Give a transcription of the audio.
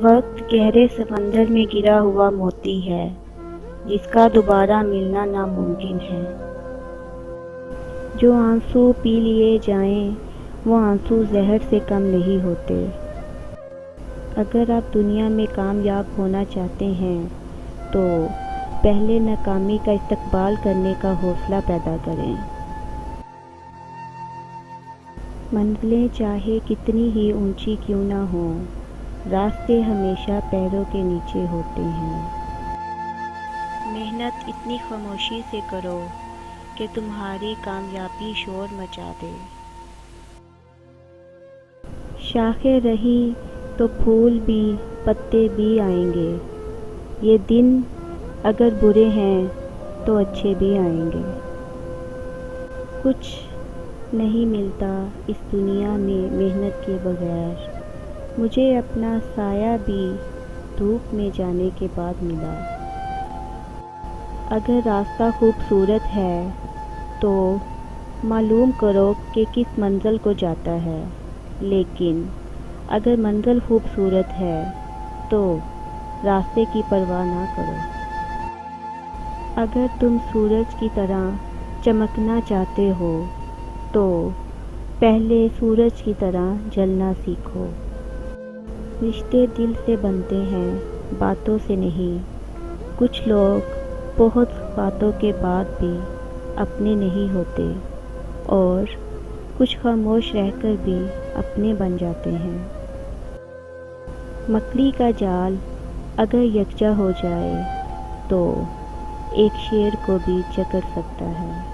وقت گہرے سمندر میں گرا ہوا موتی ہے جس کا دوبارہ ملنا ناممکن ہے۔ جو آنسو پی لیے جائیں وہ آنسو زہر سے کم نہیں ہوتے۔ اگر آپ دنیا میں کامیاب ہونا چاہتے ہیں تو پہلے ناکامی کا استقبال کرنے کا حوصلہ پیدا کریں۔ منزلیں چاہے کتنی ہی اونچی کیوں نہ ہوں، راستے ہمیشہ پیروں کے نیچے ہوتے ہیں۔ محنت اتنی خاموشی سے کرو کہ تمہاری کامیابی شور مچا دے۔ شاخیں رہی تو پھول بھی پتے بھی آئیں گے، یہ دن اگر برے ہیں تو اچھے بھی آئیں گے۔ کچھ نہیں ملتا اس دنیا میں محنت کے بغیر، مجھے اپنا سایہ بھی دھوپ میں جانے کے بعد ملا۔ اگر راستہ خوبصورت ہے تو معلوم کرو کہ کس منزل کو جاتا ہے، لیکن اگر منزل خوبصورت ہے تو راستے کی پرواہ نہ کرو۔ اگر تم سورج کی طرح چمکنا چاہتے ہو تو پہلے سورج کی طرح جلنا سیکھو۔ رشتے دل سے بنتے ہیں، باتوں سے نہیں۔ کچھ لوگ بہت باتوں کے بعد بھی اپنے نہیں ہوتے اور کچھ خاموش رہ کر بھی اپنے بن جاتے ہیں۔ مکڑی کا جال اگر یکجا ہو جائے تو ایک شیر کو بھی جکڑ سکتا ہے۔